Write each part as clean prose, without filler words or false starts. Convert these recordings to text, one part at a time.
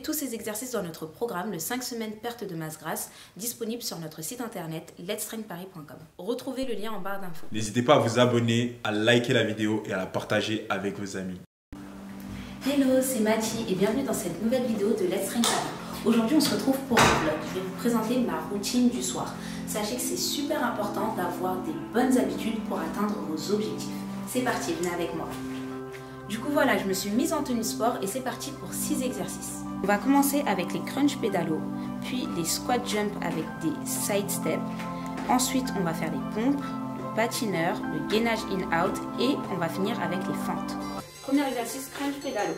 retrouver tous ces exercices dans notre programme, le 5 semaines perte de masse grasse, disponible sur notre site internet letstrengparis.com. Retrouvez le lien en barre d'infos. N'hésitez pas à vous abonner, à liker la vidéo et à la partager avec vos amis. Hello, c'est Mathie et bienvenue dans cette nouvelle vidéo de Let's Train Paris. Aujourd'hui, on se retrouve pour un vlog. Je vais vous présenter ma routine du soir. Sachez que c'est super important d'avoir des bonnes habitudes pour atteindre vos objectifs. C'est parti, venez avec moi. Du coup, voilà, je me suis mise en tenue sport et c'est parti pour 6 exercices. On va commencer avec les crunch pédalos, puis les squat jump avec des side steps. Ensuite, on va faire les pompes, le patineur, le gainage in-out et on va finir avec les fentes. Premier exercice, crunch pédalo.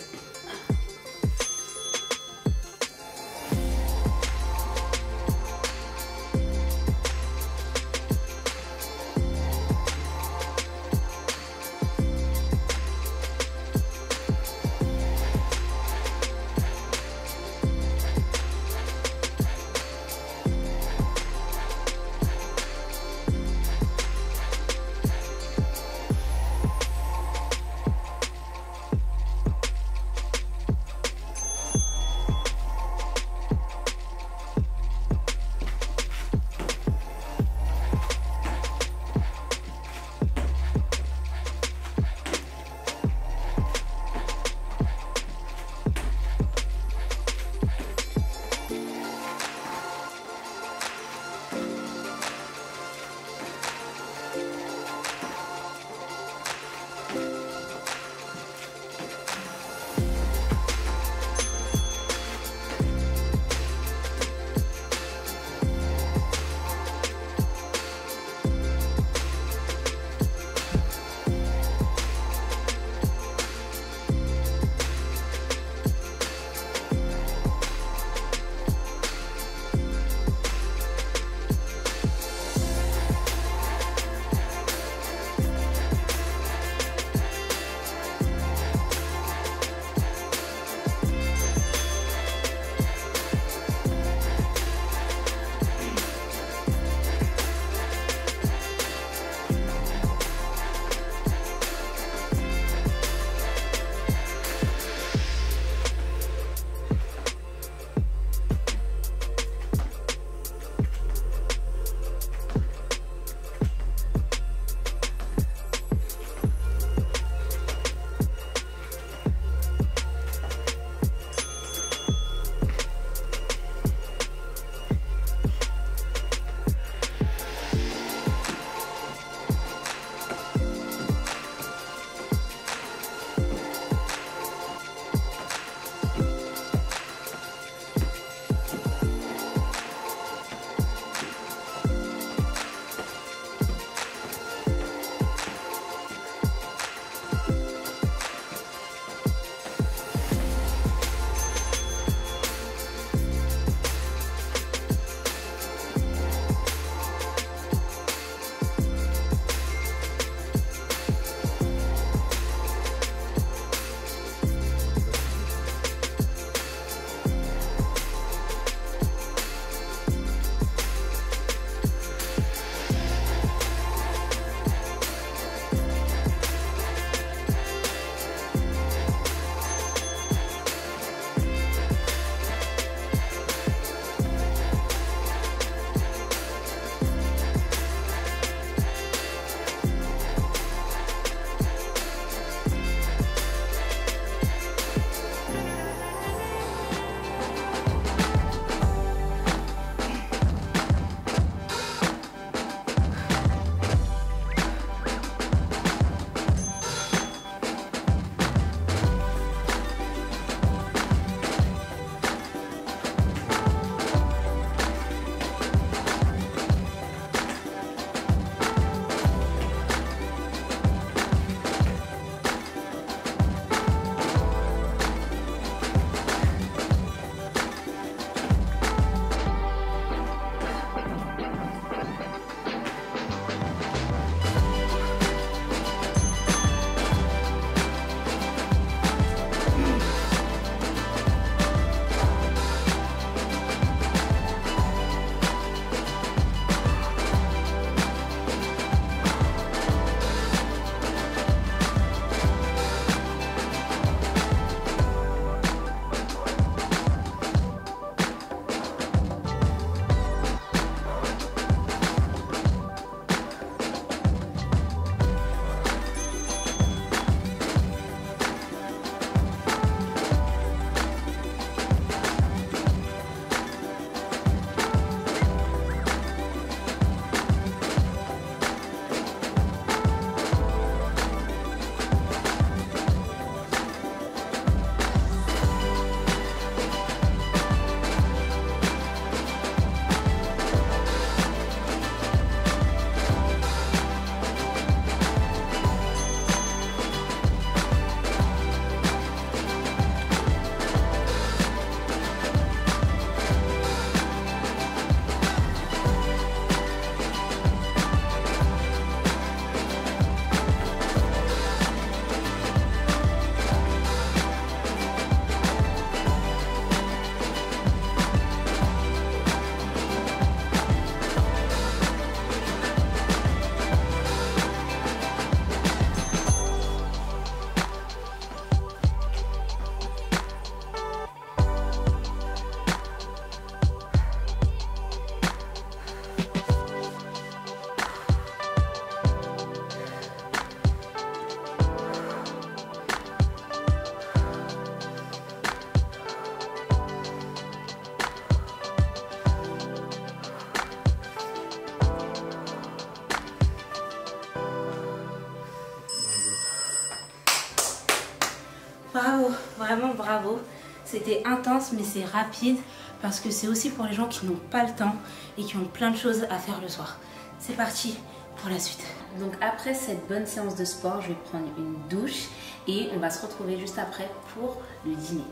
Vraiment bravo. C'était intense mais c'est rapide parce que c'est aussi pour les gens qui n'ont pas le temps et qui ont plein de choses à faire le soir. C'est parti pour la suite. Donc après cette bonne séance de sport, je vais prendre une douche et on va se retrouver juste après pour le dîner.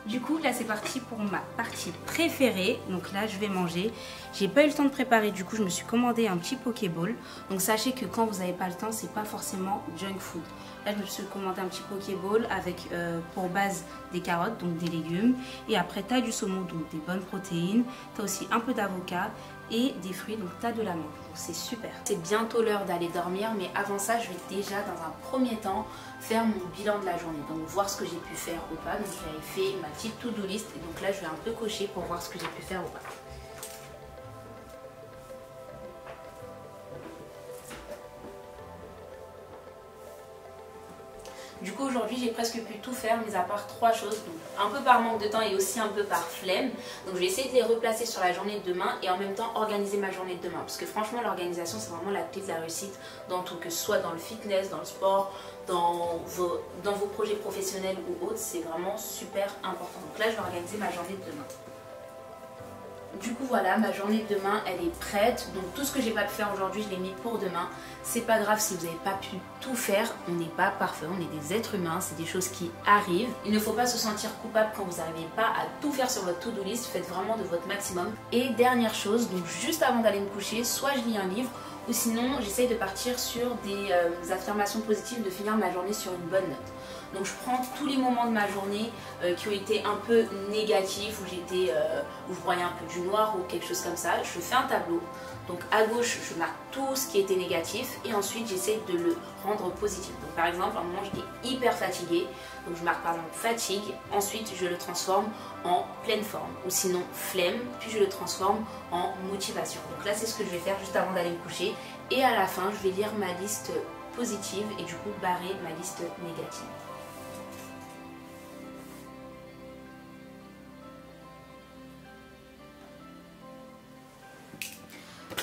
Du coup, là c'est parti pour ma partie préférée. Donc là, je vais manger. J'ai pas eu le temps de préparer, du coup, je me suis commandé un petit Pokéball. Donc sachez que quand vous n'avez pas le temps, c'est pas forcément junk food. Là, je me suis commandé un petit Pokéball avec pour base des carottes, donc des légumes. Et après, tu as du saumon, donc des bonnes protéines. Tu as aussi un peu d'avocat et des fruits, donc tu as de l'amande. Donc c'est super. C'est bientôt l'heure d'aller dormir, mais avant ça, je vais déjà, dans un premier temps, faire mon bilan de la journée. Donc voir ce que j'ai pu faire ou pas. Donc j'avais fait ma petite to-do list et donc là, je vais un peu cocher pour voir ce que j'ai pu faire ou pas. Du coup aujourd'hui j'ai presque pu tout faire mis à part 3 choses, donc un peu par manque de temps et aussi un peu par flemme. Donc je vais essayer de les replacer sur la journée de demain et en même temps organiser ma journée de demain. Parce que franchement l'organisation c'est vraiment la clé de la réussite dans tout, que ce soit dans le fitness, dans le sport, dans vos projets professionnels ou autres, c'est vraiment super important. Donc là je vais organiser ma journée de demain. Du coup voilà, ma journée de demain elle est prête, donc tout ce que j'ai pas pu faire aujourd'hui je l'ai mis pour demain. C'est pas grave si vous n'avez pas pu tout faire, on n'est pas parfait, on est des êtres humains, c'est des choses qui arrivent. Il ne faut pas se sentir coupable quand vous n'arrivez pas à tout faire sur votre to-do list, faites vraiment de votre maximum. Et dernière chose, donc juste avant d'aller me coucher, soit je lis un livre, ou sinon j'essaye de partir sur des affirmations positives, de finir ma journée sur une bonne note. Donc je prends tous les moments de ma journée qui ont été un peu négatifs, où je voyais un peu du noir ou quelque chose comme ça. Je fais un tableau. Donc à gauche, je marque tout ce qui était négatif et ensuite j'essaie de le rendre positif. Donc par exemple, à un moment j'étais hyper fatiguée, donc je marque par exemple fatigue, ensuite je le transforme en pleine forme ou sinon flemme, puis je le transforme en motivation. Donc là c'est ce que je vais faire juste avant d'aller me coucher et à la fin je vais lire ma liste positive et du coup barrer ma liste négative.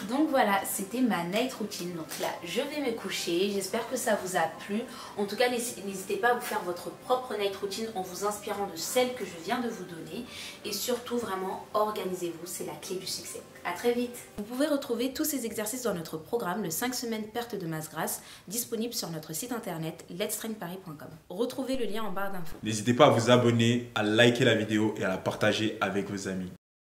Donc voilà, c'était ma night routine. Donc là, je vais me coucher. J'espère que ça vous a plu. En tout cas, n'hésitez pas à vous faire votre propre night routine en vous inspirant de celle que je viens de vous donner. Et surtout, vraiment, organisez-vous. C'est la clé du succès. À très vite. Vous pouvez retrouver tous ces exercices dans notre programme, le 5 semaines perte de masse grasse, disponible sur notre site internet letstrainparis.com. Retrouvez le lien en barre d'infos. N'hésitez pas à vous abonner, à liker la vidéo et à la partager avec vos amis.